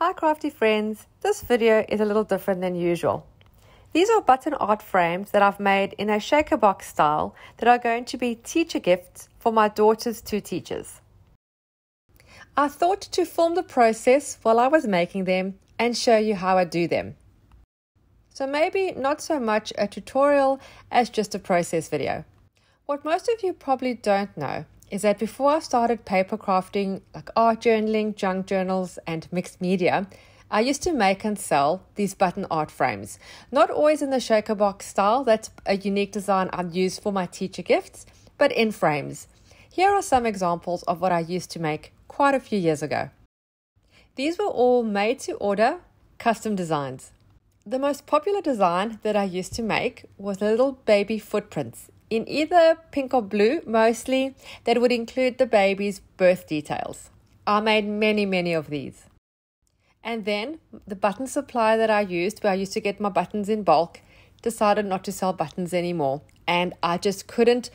Hi crafty friends, this video is a little different than usual. These are button art frames that I've made in a shaker box style that are going to be teacher gifts for my daughter's two teachers. I thought to film the process while I was making them and show you how I do them. So maybe not so much a tutorial as just a process video. What most of you probably don't know is that before I started paper crafting like art journaling, junk journals and mixed media, I used to make and sell these button art frames. Not always in the shaker box style, that's a unique design I've used for my teacher gifts, but in frames. Here are some examples of what I used to make quite a few years ago. These were all made to order, custom designs. The most popular design that I used to make was little baby footprints in either pink or blue, mostly, that would include the baby's birth details. I made many of these. And then the button supplier that I used, where I used to get my buttons in bulk, decided not to sell buttons anymore. And I just couldn't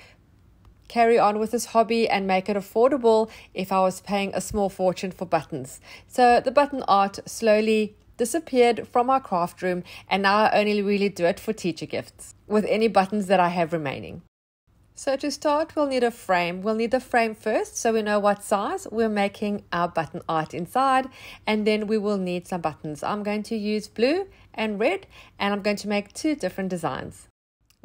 carry on with this hobby and make it affordable if I was paying a small fortune for buttons. So the button art slowly disappeared from our craft room, and now I only really do it for teacher gifts with any buttons that I have remaining. So to start, we'll need a frame. We'll need the frame first so we know what size we're making our button art inside, and then we will need some buttons. I'm going to use blue and red, and I'm going to make two different designs.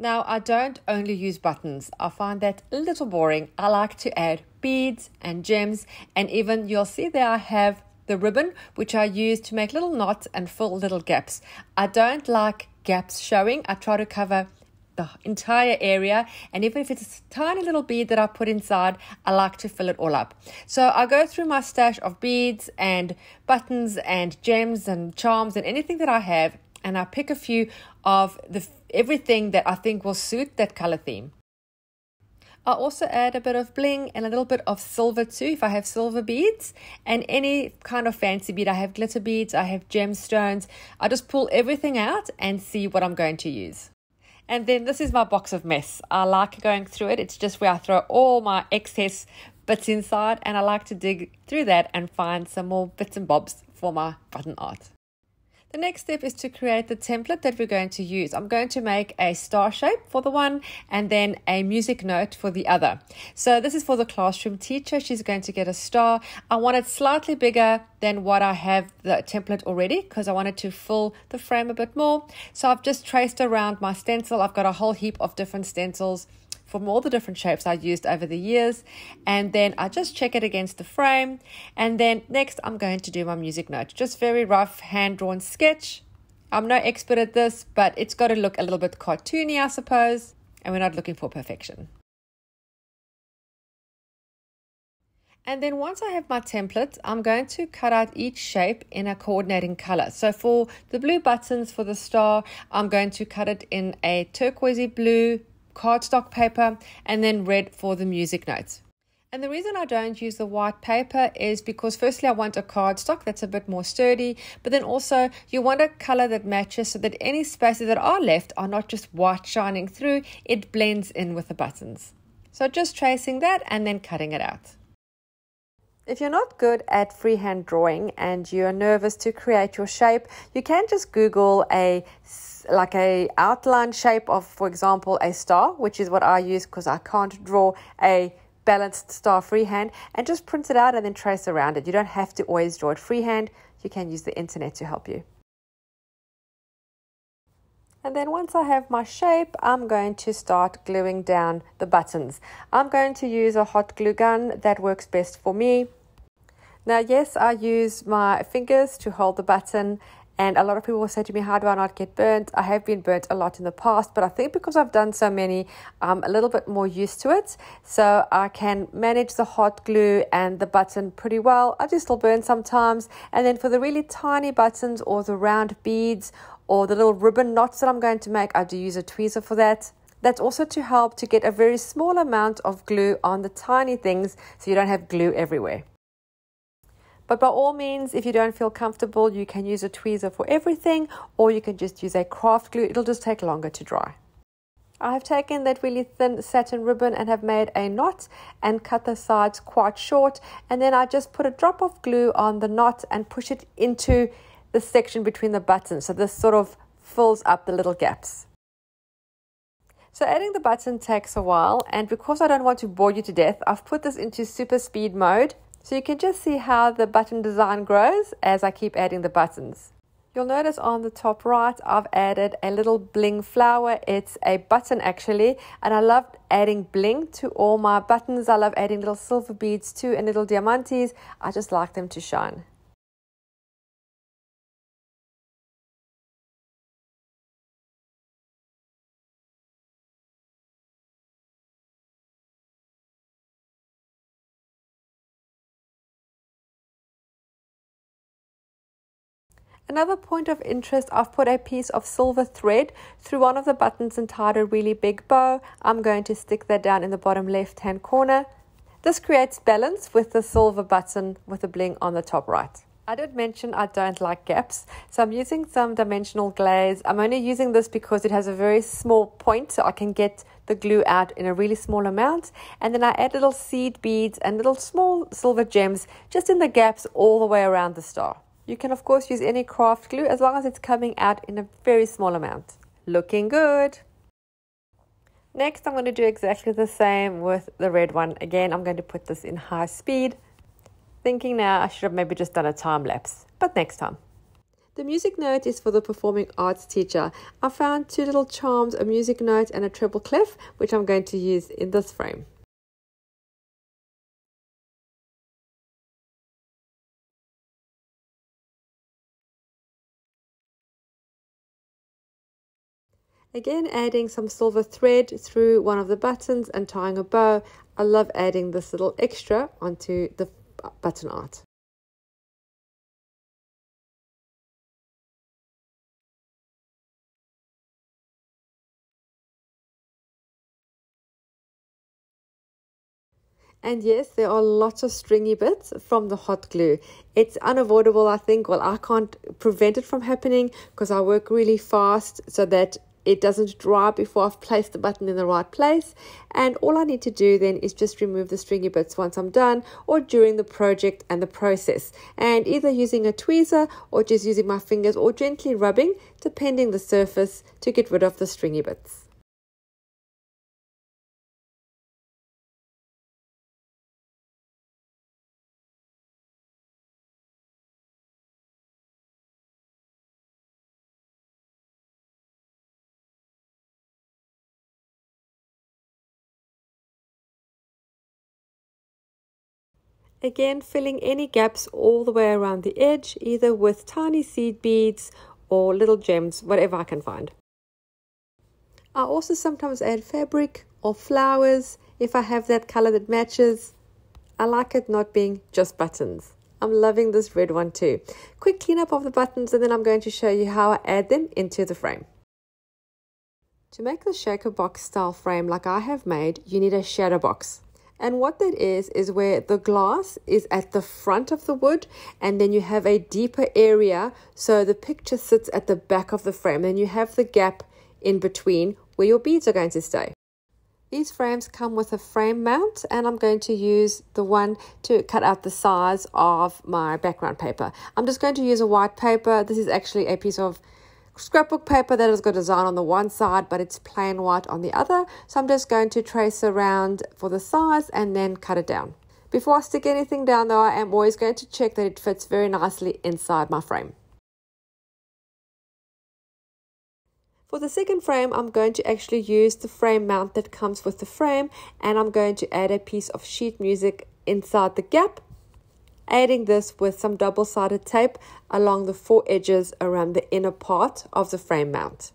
Now, I don't only use buttons. I find that a little boring. I like to add beads and gems, and even you'll see there I have the ribbon, which I use to make little knots and fill little gaps. I don't like gaps showing. I try to cover the entire area, and even if it's a tiny little bead that I put inside, I like to fill it all up. So I go through my stash of beads and buttons and gems and charms and anything that I have, and I pick a few of everything that I think will suit that color theme. I also add a bit of bling and a little bit of silver too, if I have silver beads, and any kind of fancy bead. I have glitter beads, I have gemstones. I just pull everything out and see what I'm going to use. And then this is my box of mess. I like going through it. It's just where I throw all my excess bits inside, and I like to dig through that and find some more bits and bobs for my button art. The next step is to create the template that we're going to use. I'm going to make a star shape for the one and then a music note for the other. So this is for the classroom teacher. She's going to get a star. I want it slightly bigger than what I have the template already because I wanted to fill the frame a bit more. So I've just traced around my stencil. I've got a whole heap of different stencils from all the different shapes I used over the years, and then I just check it against the frame. And then next I'm going to do my music note, just very rough hand-drawn sketch. I'm no expert at this, but it's got to look a little bit cartoony, I suppose, and we're not looking for perfection. And then once I have my template, I'm going to cut out each shape in a coordinating color. So for the blue buttons for the star, I'm going to cut it in a turquoisey blue cardstock paper, and then red for the music notes. And the reason I don't use the white paper is because firstly I want a cardstock that's a bit more sturdy, but then also you want a color that matches so that any spaces that are left are not just white shining through, it blends in with the buttons. So just tracing that and then cutting it out. If you're not good at freehand drawing and you're nervous to create your shape, you can just Google a outline shape of, for example, a star, which is what I use because I can't draw a balanced star freehand, and just print it out and then trace around it. You don't have to always draw it freehand. You can use the internet to help you. And then once I have my shape, I'm going to start gluing down the buttons. I'm going to use a hot glue gun that works best for me. Now, yes, I use my fingers to hold the button, and a lot of people will say to me, how do I not get burnt? I have been burnt a lot in the past, but I think because I've done so many, I'm a little bit more used to it. So I can manage the hot glue and the button pretty well. I do still burn sometimes. And then for the really tiny buttons or the round beads or the little ribbon knots that I'm going to make, I do use a tweezer for that. That's also to help to get a very small amount of glue on the tiny things so you don't have glue everywhere. But by all means, if you don't feel comfortable, you can use a tweezer for everything, or you can just use a craft glue. It'll just take longer to dry. I have taken that really thin satin ribbon and have made a knot and cut the sides quite short, and then I just put a drop of glue on the knot and push it into the section between the buttons, so this sort of fills up the little gaps. So adding the button takes a while, and because I don't want to bore you to death, I've put this into super speed mode, so you can just see how the button design grows as I keep adding the buttons. You'll notice on the top right, I've added a little bling flower. It's a button actually, and I love adding bling to all my buttons. I love adding little silver beads too and little diamantes. I just like them to shine. Another point of interest, I've put a piece of silver thread through one of the buttons and tied a really big bow. I'm going to stick that down in the bottom left hand corner. This creates balance with the silver button with the bling on the top right. I did mention I don't like gaps, so I'm using some dimensional glaze. I'm only using this because it has a very small point, so I can get the glue out in a really small amount. And then I add little seed beads and little small silver gems just in the gaps all the way around the star. You can of course use any craft glue as long as it's coming out in a very small amount. Looking good! Next I'm going to do exactly the same with the red one. Again, I'm going to put this in high speed. Thinking now I should have maybe just done a time lapse, but next time. The music note is for the performing arts teacher. I found two little charms, a music note and a treble clef, which I'm going to use in this frame. Again, adding some silver thread through one of the buttons and tying a bow. I love adding this little extra onto the button art. And yes, there are lots of stringy bits from the hot glue. It's unavoidable, I think. Well, I can't prevent it from happening because I work really fast so that it doesn't dry before I've placed the button in the right place. And all I need to do then is just remove the stringy bits once I'm done or during the project and the process. And either using a tweezer or just using my fingers or gently rubbing, depending the surface, to get rid of the stringy bits. Again, filling any gaps all the way around the edge, either with tiny seed beads or little gems, whatever I can find. I also sometimes add fabric or flowers if I have that color that matches. I like it not being just buttons. I'm loving this red one too. Quick cleanup of the buttons and then I'm going to show you how I add them into the frame. To make the shaker box style frame like I have made, you need a shadow box. And what that is where the glass is at the front of the wood and then you have a deeper area so the picture sits at the back of the frame and you have the gap in between where your beads are going to stay. These frames come with a frame mount and I'm going to use the one to cut out the size of my background paper. I'm just going to use a white paper. This is actually a piece of scrapbook paper that has got a design on the one side but it's plain white on the other, so I'm just going to trace around for the size and then cut it down. Before I stick anything down though, I am always going to check that it fits very nicely inside my frame. For the second frame, I'm going to actually use the frame mount that comes with the frame and I'm going to add a piece of sheet music inside the gap, adding this with some double-sided tape along the four edges around the inner part of the frame mount.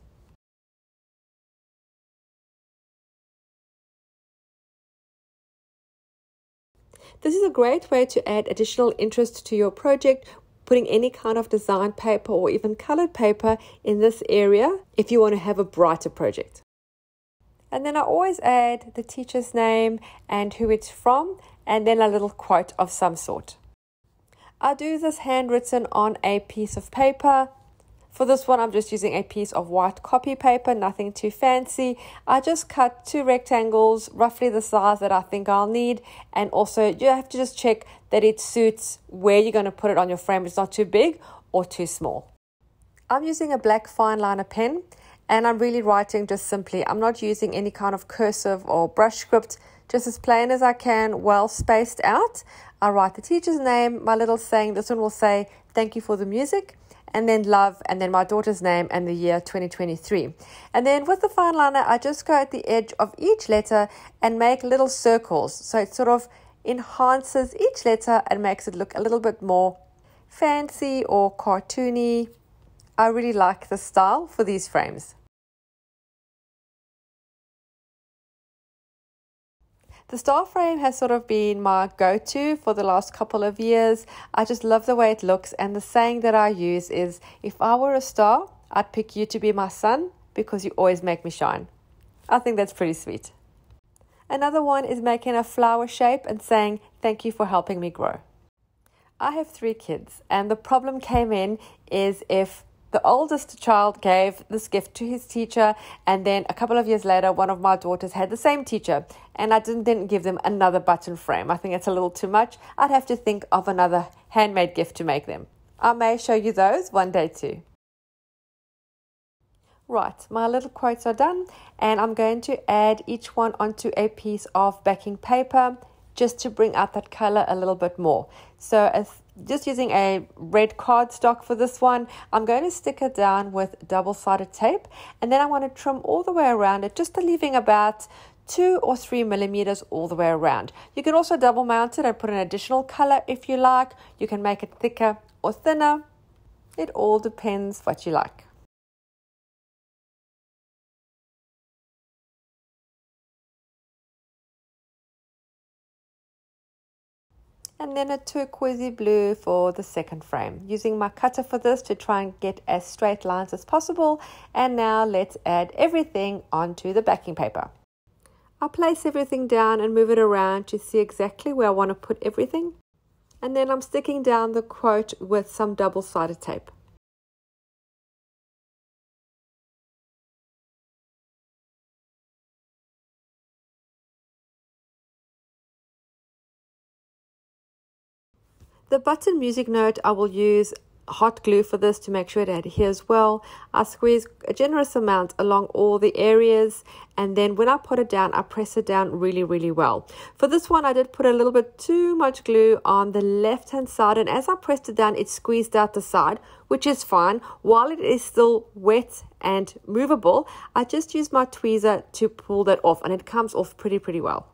This is a great way to add additional interest to your project, putting any kind of design paper or even colored paper in this area if you want to have a brighter project. And then I always add the teacher's name and who it's from and then a little quote of some sort. I do this handwritten on a piece of paper. For this one, I'm just using a piece of white copy paper, nothing too fancy. I just cut 2 rectangles, roughly the size that I think I'll need. And also, you have to just check that it suits where you're going to put it on your frame. It's not too big or too small. I'm using a black fine liner pen, and I'm really writing just simply. I'm not using any kind of cursive or brush script, just as plain as I can, well spaced out. I write the teacher's name, my little saying. This one will say, "Thank you for the music," and then love, and then my daughter's name and the year 2023. And then with the fine liner, I just go at the edge of each letter and make little circles. So it sort of enhances each letter and makes it look a little bit more fancy or cartoony. I really like the style for these frames. The star frame has sort of been my go-to for the last couple of years. I just love the way it looks, and the saying that I use is, if I were a star, I'd pick you to be my sun because you always make me shine. I think that's pretty sweet. Another one is making a flower shape and saying, "Thank you for helping me grow." I have 3 kids, and the problem came in is if the oldest child gave this gift to his teacher, and then a couple of years later, one of my daughters had the same teacher, and I didn't give them another button frame. I think it's a little too much. I'd have to think of another handmade gift to make them. I may show you those one day too. Right, my little quotes are done, and I'm going to add each one onto a piece of backing paper just to bring out that color a little bit more. So just using a red cardstock for this one, I'm going to stick it down with double-sided tape, and then I want to trim all the way around it, just leaving about 2 or 3 millimeters all the way around. You can also double mount it and put an additional color if you like. You can make it thicker or thinner. It all depends what you like. And then a turquoisey blue for the second frame. Using my cutter for this to try and get as straight lines as possible. And now let's add everything onto the backing paper. I'll place everything down and move it around to see exactly where I want to put everything. And then I'm sticking down the quote with some double-sided tape. The button music note, I will use hot glue for this to make sure it adheres well. I squeeze a generous amount along all the areas, and then when I put it down, I press it down really, really well. For this one, I did put a little bit too much glue on the left-hand side, and as I pressed it down, it squeezed out the side, which is fine. While it is still wet and movable, I just use my tweezer to pull that off, and it comes off pretty well.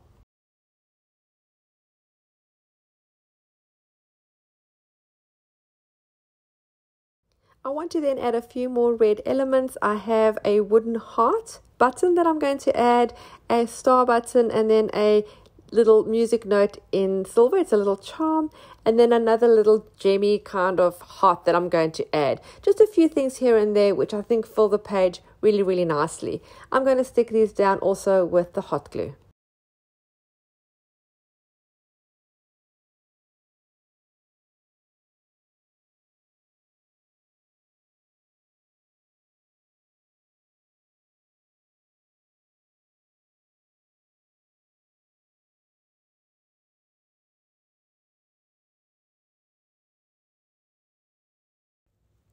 I want to then add a few more red elements. I have a wooden heart button that I'm going to add, a star button, and then a little music note in silver. It's a little charm, and then another little gemmy kind of heart that I'm going to add. Just a few things here and there which I think fill the page really, really nicely. I'm going to stick these down also with the hot glue.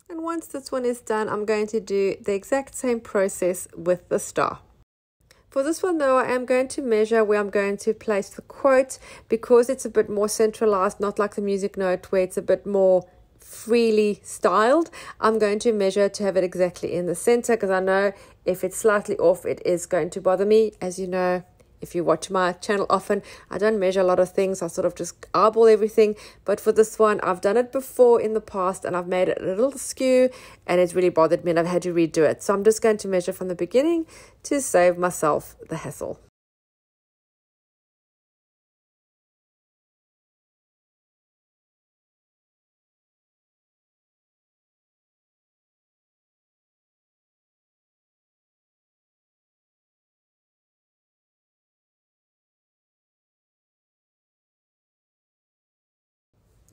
And once this one is done, I'm going to do the exact same process with the star. For this one though, I am going to measure where I'm going to place the quote because it's a bit more centralized, not like the music note where it's a bit more freely styled. I'm going to measure to have it exactly in the center because I know if it's slightly off, it is going to bother me. As you know, if you watch my channel often, I don't measure a lot of things. I sort of just eyeball everything. But for this one, I've done it before in the past and I've made it a little skew and it's really bothered me and I've had to redo it. So I'm just going to measure from the beginning to save myself the hassle.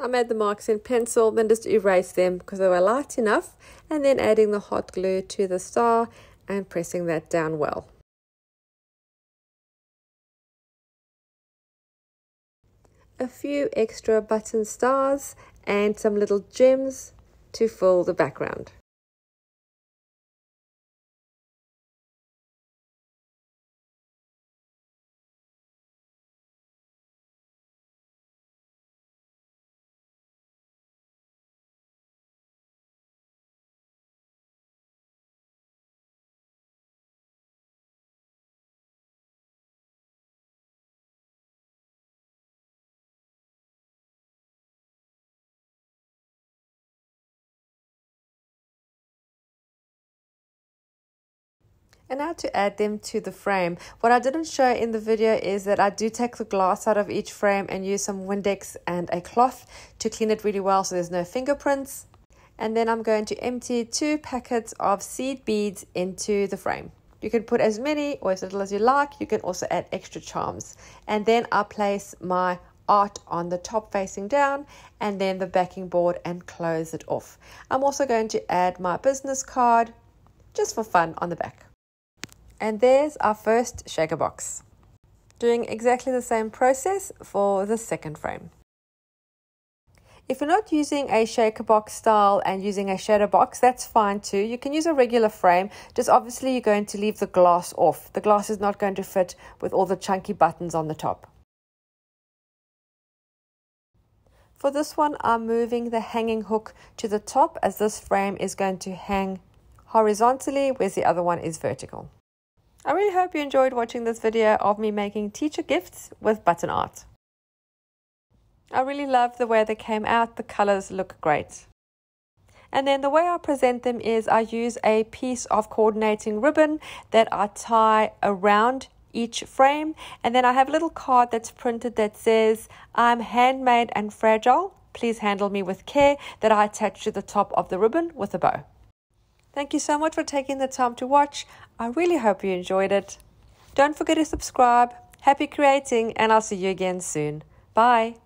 I made the marks in pencil, then just erased them because they were light enough, and then adding the hot glue to the star and pressing that down well. A few extra button stars and some little gems to fill the background. And now to add them to the frame. What I didn't show in the video is that I do take the glass out of each frame and use some Windex and a cloth to clean it really well so there's no fingerprints. And then I'm going to empty 2 packets of seed beads into the frame. You can put as many or as little as you like. You can also add extra charms. And then I'll place my art on the top facing down and then the backing board and close it off. I'm also going to add my business card just for fun on the back. And there's our first shaker box. Doing exactly the same process for the second frame. If you're not using a shaker box style and using a shadow box, that's fine too. You can use a regular frame, just obviously you're going to leave the glass off. The glass is not going to fit with all the chunky buttons on the top. For this one, I'm moving the hanging hook to the top as this frame is going to hang horizontally, whereas the other one is vertical. I really hope you enjoyed watching this video of me making teacher gifts with button art. I really love the way they came out. The colors look great. And then the way I present them is I use a piece of coordinating ribbon that I tie around each frame. And then I have a little card that's printed that says, "I'm handmade and fragile. Please handle me with care," that I attach to the top of the ribbon with a bow. Thank you so much for taking the time to watch. I really hope you enjoyed it. Don't forget to subscribe. Happy creating, and I'll see you again soon. Bye.